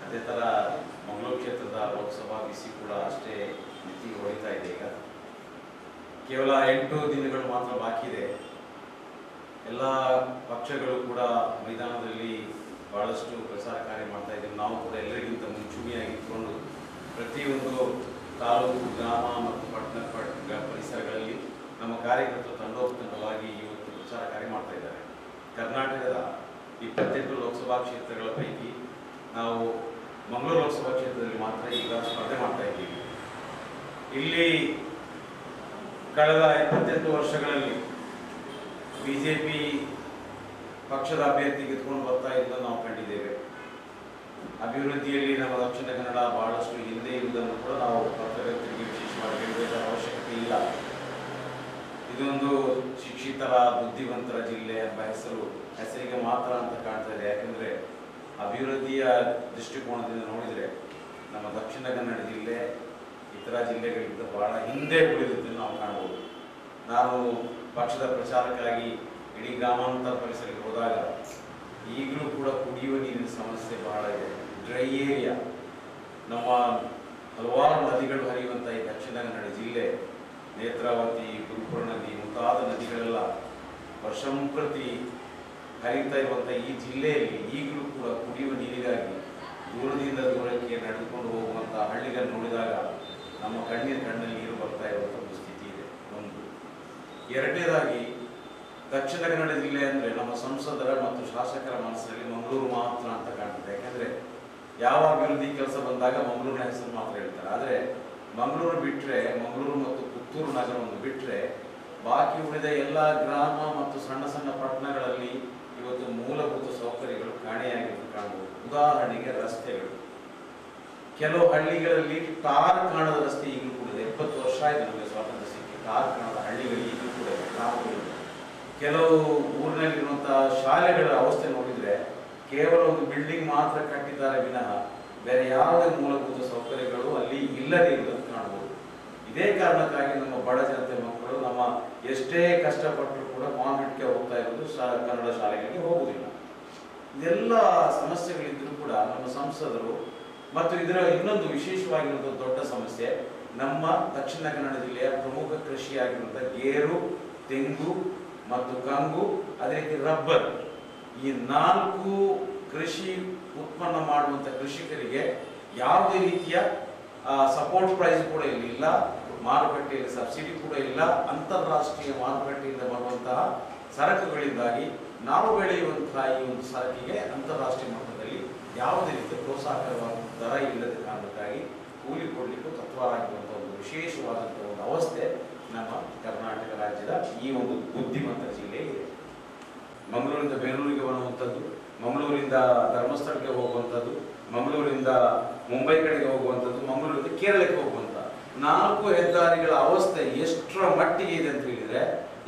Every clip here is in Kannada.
ಅದೇ ಥರ ಮಂಗಳೂರು ಕ್ಷೇತ್ರದ ಲೋಕಸಭಾ ಬಿಸಿ ಕೂಡ ಅಷ್ಟೇ ಮಿತಿಗೆ ಹೊಡಿತಾ ಇದೆ. ಈಗ ಕೇವಲ 8 ದಿನಗಳು ಮಾತ್ರ ಬಾಕಿ ಇದೆ. ಎಲ್ಲ ಪಕ್ಷಗಳು ಕೂಡ ಮೈದಾನದಲ್ಲಿ ಬಹಳಷ್ಟು ಪ್ರಚಾರ ಕಾರ್ಯ ಮಾಡ್ತಾ ಇದ್ದೀವಿ. ನಾವು ಕೂಡ ಎಲ್ಲರಿಗಿಂತ ಮುಂಚೂಣಿಯಾಗಿ ಇಟ್ಕೊಂಡು ಪ್ರತಿಯೊಂದು ತಾಲೂಕು, ಗ್ರಾಮ ಮತ್ತು ಪಟ್ಟಣ ಪರಿಸರಗಳಲ್ಲಿ ನಮ್ಮ ಕಾರ್ಯಕರ್ತರು ತಂಡೋಪತಂಡವಾಗಿ ಇವತ್ತು ಪ್ರಚಾರ ಕಾರ್ಯ ಮಾಡ್ತಾ ಇದ್ದಾರೆ. ಕರ್ನಾಟಕದ 28 ಲೋಕಸಭಾ ಕ್ಷೇತ್ರಗಳ ಪೈಕಿ ನಾವು ಮಂಗಳೂರು ಲೋಕಸಭಾ ಕ್ಷೇತ್ರದಲ್ಲಿ ಮಾತ್ರ ಈಗ ಸ್ಪರ್ಧೆ ಮಾಡ್ತಾ ಇದ್ದೀವಿ. ಇಲ್ಲಿ ಕಳೆದ 28 ವರ್ಷಗಳಲ್ಲಿ ಬಿಜೆಪಿ ಪಕ್ಷದ ಅಭ್ಯರ್ಥಿ ಗೆದ್ಕೊಂಡು ಬರ್ತಾ ಇದ್ದನ್ನು ನಾವು ಕಂಡಿದ್ದೇವೆ. ಅಭಿವೃದ್ಧಿಯಲ್ಲಿ ನಮ್ಮ ದಕ್ಷಿಣ ಕನ್ನಡ ಬಹಳಷ್ಟು ಹಿಂದೆ ಇರುವುದನ್ನು ಕೂಡ ನಾವು ಪತ್ರಕರ್ತರಿಗೆ ವಿಶೇಷವಾಗಿ ಹೇಳಬೇಕಾದ ಅವಶ್ಯಕತೆ ಇಲ್ಲ. ಇದೊಂದು ಶಿಕ್ಷಿತರ, ಬುದ್ಧಿವಂತರ ಜಿಲ್ಲೆ ಎಂಬ ಹೆಸರಿಗೆ ಮಾತ್ರ ಅಂತ ಕಾಣ್ತಾ ಇದೆ. ಯಾಕೆಂದರೆ ಅಭಿವೃದ್ಧಿಯ ದೃಷ್ಟಿಕೋನದಿಂದ ನೋಡಿದರೆ ನಮ್ಮ ದಕ್ಷಿಣ ಕನ್ನಡ ಜಿಲ್ಲೆ ಇತರ ಜಿಲ್ಲೆಗಳಿಂದ ಬಹಳ ಹಿಂದೆ ಉಳಿದಿದ್ದನ್ನು ನಾವು ಕಾಣಬಹುದು. ನಾನು ಪಕ್ಷದ ಪ್ರಚಾರಕ್ಕಾಗಿ ಇಡೀ ಗ್ರಾಮಾಂತರ ಪರಿಸರಕ್ಕೆ ಹೋದಾಗ ಈಗಲೂ ಕೂಡ ಕುಡಿಯುವ ನೀರಿನ ಸಮಸ್ಯೆ ಬಹಳ ಇದೆ. ಡ್ರೈ ಏರಿಯಾ, ನಮ್ಮ ಹಲವಾರು ನದಿಗಳು ಹರಿಯುವಂಥ ಈ ದಕ್ಷಿಣ ಕನ್ನಡ ಜಿಲ್ಲೆ, ನೇತ್ರಾವತಿ, ಗುರುಪುರ ನದಿ ಮುಂತಾದ ನದಿಗಳೆಲ್ಲ ವರ್ಷಂಪ್ರತಿ ಹರಿಯುತ್ತಾ ಇರುವಂಥ ಈ ಜಿಲ್ಲೆಯಲ್ಲಿ ಈಗಲೂ ಕೂಡ ಕುಡಿಯುವ ನೀರಿಗಾಗಿ ದೂರದಿಂದ ದೂರಕ್ಕೆ ನಡೆದುಕೊಂಡು ಹೋಗುವಂಥ ಹಳ್ಳಿಗಳನ್ನು ನೋಡಿದಾಗ ನಮ್ಮ ಕಣ್ಣಲ್ಲಿ ನೀರು ಬರ್ತಾ ಇರುವಂಥ ಒಂದು ಸ್ಥಿತಿ ಇದೆ. ಒಂದು. ಎರಡನೇದಾಗಿ, ದಕ್ಷಿಣ ಕನ್ನಡ ಜಿಲ್ಲೆ ಅಂದರೆ ನಮ್ಮ ಸಂಸದರ ಮತ್ತು ಶಾಸಕರ ಮನಸ್ಸಿನಲ್ಲಿ ಮಂಗಳೂರು ಮಾತ್ರ ಅಂತ ಕಾಣ್ತದೆ. ಯಾಕೆಂದರೆ ಯಾವ ಅಭಿವೃದ್ಧಿ ಕೆಲಸ ಬಂದಾಗ ಮಂಗಳೂರಿನ ಹೆಸರು ಮಾತ್ರ ಹೇಳ್ತಾರೆ. ಆದರೆ ಮಂಗಳೂರು ಬಿಟ್ಟರೆ, ಮಂಗಳೂರು ಮತ್ತು ಪುತ್ತೂರು ನಗರವನ್ನು ಬಿಟ್ಟರೆ ಬಾಕಿ ಉಳಿದ ಎಲ್ಲ ಗ್ರಾಮ ಮತ್ತು ಸಣ್ಣ ಸಣ್ಣ ಪಟ್ಟಣಗಳಲ್ಲಿ ಇವತ್ತು ಮೂಲಭೂತ ಸೌಕರ್ಯಗಳು ಕಾಣೆಯಾಗಿದ್ದು ಕಾಣಬಹುದು. ಉದಾಹರಣೆಗೆ ರಸ್ತೆಗಳು. ಕೆಲವು ಹಳ್ಳಿಗಳಲ್ಲಿ ಟಾರ್ ಕಾಣದ ರಸ್ತೆ ಈಗಲೂ ಕೂಡ ಇದೆ. 70 ವರ್ಷ ಆಯಿತು ನಮಗೆ ಸ್ವಾತಂತ್ರ್ಯ ಸಿಕ್ಕಿ. ಟಾರ್ ಕಾಣದ ಹಳ್ಳಿಗಳು ಈಗಲೂ ಕೂಡ ಇದೆ, ಗ್ರಾಮಗಳು. ಕೆಲವು ಊರಿನಲ್ಲಿರುವಂತಹ ಶಾಲೆಗಳ ಅವಸ್ಥೆ ನೋಡಿದರೆ ಕೇವಲ ಒಂದು ಬಿಲ್ಡಿಂಗ್ ಮಾತ್ರ ಕಟ್ಟಿದ್ದಾರೆ ವಿನಃ ಬೇರೆ ಯಾವುದೇ ಮೂಲಭೂತ ಸೌಕರ್ಯಗಳು ಅಲ್ಲಿ ಇಲ್ಲದೇ ಇರುವುದನ್ನು ಕಾಣಬಹುದು. ಇದೇ ಕಾರಣಕ್ಕಾಗಿ ನಮ್ಮ ಬಡ ಜನತೆ ಮಕ್ಕಳು ನಮ್ಮ ಎಷ್ಟೇ ಕಷ್ಟಪಟ್ಟರು ಕೂಡ ಕಾನ್ವೆಂಟ್ಗೆ ಹೋಗ್ತಾ ಇರೋದು, ಕನ್ನಡ ಶಾಲೆಗಳಿಗೆ ಹೋಗುವುದಿಲ್ಲ. ಇದೆಲ್ಲ ಸಮಸ್ಯೆಗಳಿದ್ದರೂ ಕೂಡ ನಮ್ಮ ಸಂಸದರು ಮತ್ತು ಇದರ ಇನ್ನೊಂದು ವಿಶೇಷವಾಗಿರುವಂಥ ದೊಡ್ಡ ಸಮಸ್ಯೆ, ನಮ್ಮ ದಕ್ಷಿಣ ಕನ್ನಡ ಜಿಲ್ಲೆಯ ಪ್ರಮುಖ ಕೃಷಿಯಾಗಿರುವಂಥ ಗೇರು, ತೆಂಗು ಮತ್ತು ಕಂಗು, ಅದೇ ರೀತಿ ರಬ್ಬರ್, ಈ 4 ಕೃಷಿ ಉತ್ಪನ್ನ ಮಾಡುವಂಥ ಕೃಷಿಕರಿಗೆ ಯಾವುದೇ ರೀತಿಯ ಸಪೋರ್ಟ್ ಪ್ರೈಸ್ ಕೂಡ ಇಲ್ಲ, ಮಾರುಕಟ್ಟೆಯಲ್ಲಿ ಸಬ್ಸಿಡಿ ಕೂಡ ಇಲ್ಲ. ಅಂತಾರಾಷ್ಟ್ರೀಯ ಮಾರುಕಟ್ಟೆಯಿಂದ ಬರುವಂತಹ ಸರಕುಗಳಿಂದಾಗಿ ನಾವು ಬೆಳೆಯುವಂತಹ ಈ ಒಂದು ಸರಕಿಗೆ ಅಂತಾರಾಷ್ಟ್ರೀಯ ಮಟ್ಟದಲ್ಲಿ ಯಾವುದೇ ರೀತಿಯ ಪ್ರೋತ್ಸಾಹಕರವಾದ ದರ ಇಲ್ಲದ ಕಾರಣಕ್ಕಾಗಿ ಕೂಲಿ ಕೊಡಲಿಕ್ಕೂ ತತ್ವಾರಾಗಿರುವಂಥ ಒಂದು ವಿಶೇಷವಾದಂಥ ಒಂದು ಅವಸ್ಥೆ ನಮ್ಮ ಕರ್ನಾಟಕ ರಾಜ್ಯದ ಈ ಒಂದು ಬುದ್ಧಿವಂತ ಜಿಲ್ಲೆ ಇದೆ. ಮಂಗಳೂರಿಂದ ಬೆಂಗಳೂರಿಗೆ ಬರುವಂಥದ್ದು, ಮಂಗಳೂರಿಂದ ಧರ್ಮಸ್ಥಳಕ್ಕೆ ಹೋಗುವಂಥದ್ದು, ಮಂಗಳೂರಿಂದ ಮುಂಬೈ ಕಡೆಗೆ ಹೋಗುವಂಥದ್ದು, ಮಂಗಳೂರಿಂದ ಕೇರಳಕ್ಕೆ ಹೋಗುವಂಥ 4 ಹೆದ್ದಾರಿಗಳ ಅವಸ್ಥೆ ಎಷ್ಟರ ಮಟ್ಟಿಗೆ ಇದೆ ಅಂತ ಹೇಳಿದರೆ,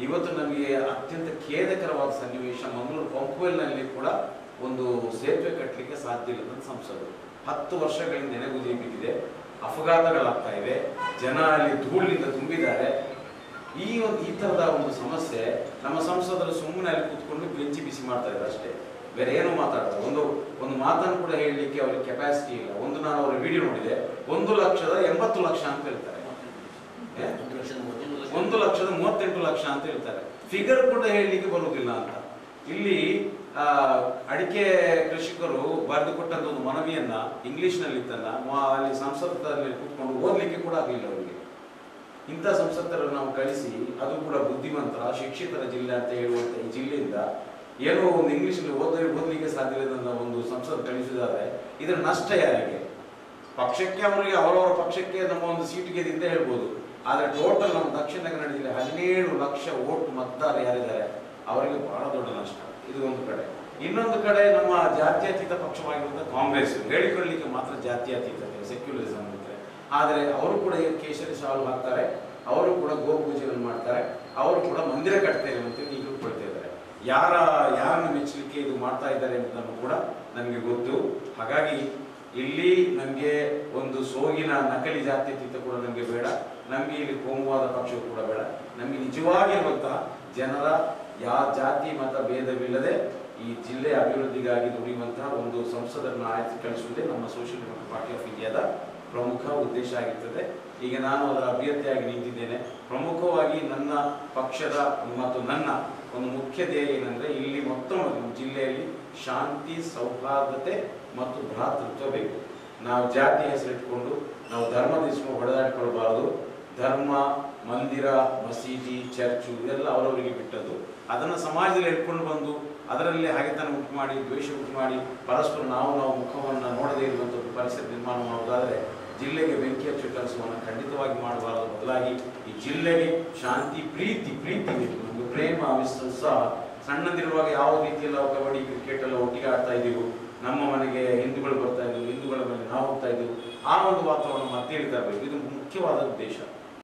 ಇವತ್ತು ನಮಗೆ ಅತ್ಯಂತ ಖೇದಕರವಾದ ಸನ್ನಿವೇಶ, ಮಂಗಳೂರು ಪಂಪ್ವೆಲ್ನಲ್ಲಿ ಕೂಡ ಒಂದು ಸೇತುವೆ ಕಟ್ಟಲಿಕ್ಕೆ ಸಾಧ್ಯ ಇಲ್ಲದಂತ ಸಂಸದರು 10 ವರ್ಷಗಳಿಂದ ನೆನೆಗುದಿ ಬಿದ್ದಿದೆ. ಅಪಘಾತಗಳಾಗ್ತಾ ಇವೆ, ಜನ ಅಲ್ಲಿ ಧೂಳಿನಿಂದ ತುಂಬಿದ್ದಾರೆ. ಈ ಥರದ ಒಂದು ಸಮಸ್ಯೆ ನಮ್ಮ ಸಂಸದರು ಸುಮ್ಮನೆ ಅಲ್ಲಿ ಕೂತ್ಕೊಂಡು ಬೆಂಚಿ ಬಿಸಿ ಮಾಡ್ತಾ ಇದ್ದಾರೆ ಅಷ್ಟೇ, ಬೇರೆ ಏನು ಮಾತಾಡ್ತಾರೆ. ಒಂದು ಮಾತನ್ನು ಕೂಡ ಹೇಳಲಿಕ್ಕೆ ಅವ್ರಿಗೆ ಕೆಪಾಸಿಟಿ ಇಲ್ಲ. ನಾನು ಅವರ ವಿಡಿಯೋ ನೋಡಿದೆ, 1,80,00,000 ಅಂತ ಹೇಳ್ತಾರೆ, 1,38,00,000 ಅಂತ ಹೇಳ್ತಾರೆ. ಫಿಗರ್ ಕೂಡ ಹೇಳಲಿಕ್ಕೆ ಬರುವುದಿಲ್ಲ ಅಂತ. ಇಲ್ಲಿ ಅಡಿಕೆ ಕೃಷಿಕರು ಬರೆದು ಕೊಟ್ಟಂತ ಒಂದು ಮನವಿಯನ್ನ ಇಂಗ್ಲಿಷ್ನಲ್ಲಿ ಇತ್ತಲ್ಲ, ಅಲ್ಲಿ ಸಂಸತ್ತಲ್ಲಿ ಕೂತ್ಕೊಂಡು ಓದಲಿಕ್ಕೆ ಕೂಡ ಆಗಲಿಲ್ಲ ಅವರಿಗೆ. ಇಂಥ ಸಂಸತ್ತರನ್ನು ನಾವು ಕಳಿಸಿ, ಅದು ಕೂಡ ಬುದ್ಧಿವಂತರ, ಶಿಕ್ಷಿತರ ಜಿಲ್ಲೆ ಅಂತ ಹೇಳುವಂಥ ಈ ಜಿಲ್ಲೆಯಿಂದ ಏನೋ ಒಂದು ಇಂಗ್ಲಿಷಲ್ಲಿ ಓದಲಿಕ್ಕೆ ಸಾಧ್ಯ ಇಲ್ಲದ ಒಂದು ಸಂಸತ್ ಕಳಿಸಿದ್ದಾರೆ. ಇದರ ನಷ್ಟ ಯಾರಿಗೆ? ಪಕ್ಷಕ್ಕೆ, ಅವರಿಗೆ ಅವರವರ ಪಕ್ಷಕ್ಕೆ ನಮ್ಮ ಒಂದು ಸೀಟ್ ಗೆದ್ದಿದ್ದ ಹೇಳ್ಬೋದು. ಆದರೆ ಟೋಟಲ್ ನಮ್ಮ ದಕ್ಷಿಣ ಕನ್ನಡ ಜಿಲ್ಲೆ 17 ಲಕ್ಷ ಓಟ್ ಮತದಾರ ಯಾರಿದ್ದಾರೆ ಅವರಿಗೆ ಬಹಳ ದೊಡ್ಡ ನಷ್ಟ. ಇದು ಒಂದು ಕಡೆ. ಇನ್ನೊಂದು ಕಡೆ ನಮ್ಮ ಜಾತ್ಯತೀತ ಪಕ್ಷವಾಗಿರುವಂಥ ಕಾಂಗ್ರೆಸ್ ಹೇಳಿಕೊಳ್ಳಲಿಕ್ಕೆ ಮಾತ್ರ ಜಾತ್ಯತೀತ, ಸೆಕ್ಯುಲರಿಸಮ್ ಅಂತಾರೆ. ಆದರೆ ಅವರು ಕೂಡ ಕೇಸರಿ ಶಾಲು ಹಾಕ್ತಾರೆ, ಅವರು ಕೂಡ ಗೋಪೂಜೆಯನ್ನು ಮಾಡ್ತಾರೆ, ಅವರು ಕೂಡ ಮಂದಿರ ಕಟ್ತೇವೆ ಅಂತೇಳಿ ಈಗಲೂ ಕೊಡ್ತಾ ಇದ್ದಾರೆ. ಯಾರನ್ನು ಮೆಚ್ಚಲಿಕ್ಕೆ ಇದು ಮಾಡ್ತಾ ಇದ್ದಾರೆ ಅಂತ ಕೂಡ ನಮಗೆ ಗೊತ್ತು. ಹಾಗಾಗಿ ಇಲ್ಲಿ ನಮಗೆ ಒಂದು ಸೋಗಿನ ನಕಲಿ ಜಾತ್ಯತೀತ ಕೂಡ ನಮಗೆ ಬೇಡ, ನಮಗೆ ಇಲ್ಲಿ ಕೋಮುವಾದ ಪಕ್ಷವು ಕೂಡ ಬೇಡ. ನಮಗೆ ನಿಜವಾಗಿರುವಂತಹ ಜನರ ಜಾತಿ ಮತ ಭೇದವಿಲ್ಲದೆ ಈ ಜಿಲ್ಲೆಯ ಅಭಿವೃದ್ಧಿಗಾಗಿ ದುಡಿಯುವಂತಹ ಒಂದು ಸಂಸದರನ್ನು ಆಯ್ಕೆ ಕಳಿಸುವುದೇ ನಮ್ಮ ಸೋಷಿಯಲ್ ಡೆಮೊಕ್ರಾಟಿಕ್ ಪಾರ್ಟಿ ಆಫ್ ಇಂಡಿಯಾದ ಪ್ರಮುಖ ಉದ್ದೇಶ ಆಗಿರ್ತದೆ. ಈಗ ನಾನು ಅದರ ಅಭ್ಯರ್ಥಿಯಾಗಿ ನಿಂತಿದ್ದೇನೆ. ಪ್ರಮುಖವಾಗಿ ನನ್ನ ಪಕ್ಷದ ಮತ್ತು ನನ್ನ ಒಂದು ಮುಖ್ಯ ಧ್ಯೇಯ ಏನಂದರೆ, ಇಲ್ಲಿ ಮೊತ್ತ ಜಿಲ್ಲೆಯಲ್ಲಿ ಶಾಂತಿ, ಸೌಹಾರ್ದತೆ ಮತ್ತು ಭ್ರಾತೃತ್ವ ಬೇಕು. ನಾವು ಜಾತಿ ಹೆಸರಿಟ್ಕೊಂಡು ನಾವು ಧರ್ಮದ ಹೆಸರು ಹೊಡೆದಾಡಿಕೊಳ್ಬಾರದು. ಧರ್ಮ, ಮಂದಿರ, ಮಸೀದಿ, ಚರ್ಚು ಇದೆಲ್ಲ ಅವರವರಿಗೆ ಬಿಟ್ಟದ್ದು. ಅದನ್ನು ಸಮಾಜದಲ್ಲಿ ಇಟ್ಕೊಂಡು ಬಂದು ಅದರಲ್ಲಿ ಹಾಗೆತನ ಉಂಟು ಮಾಡಿ, ದ್ವೇಷ ಉಂಟು ಮಾಡಿ, ಪರಸ್ಪರ ನಾವು ಮುಖವನ್ನು ನೋಡದೇ ಇರುವಂಥದ್ದು ಪರಿಸ್ಥಿತಿ ನಿರ್ಮಾಣ ಮಾಡುವುದಾದರೆ ಜಿಲ್ಲೆಗೆ ಬೆಂಕಿ ಹಚ್ಚುವ ಕೆಲಸವನ್ನು ಖಂಡಿತವಾಗಿ ಮಾಡಬಾರದು. ಬದಲಾಗಿ ಈ ಜಿಲ್ಲೆಗೆ ಶಾಂತಿ, ಪ್ರೀತಿ ಬೇಕು. ನಮಗೆ ಪ್ರೇಮ, ಉತ್ಸಾಹ. ಸಣ್ಣದಿರುವಾಗ ಯಾವ ರೀತಿಯಲ್ಲಿ ನಾವು ಕಬಡ್ಡಿ, ಕ್ರಿಕೆಟ್ ಎಲ್ಲ ಒಟ್ಟಿಗೆ ಆಡ್ತಾ ಇದ್ದೀವಿ. ನಮ್ಮ ಮನೆಗೆ ಹಿಂದೂಗಳು ಬರ್ತಾ ಇದ್ವು, ಹಿಂದೂಗಳ ಮನೆಗೆ ನಾವು ಹೋಗ್ತಾ ಇದ್ದೀವಿ. ಆ ಒಂದು ವಾತಾವರಣ ಮತ್ತೆ ಇರ್ತಾ ಇರಬೇಕು. ಇದು ಮುಖ್ಯವಾದ ಉದ್ದೇಶ.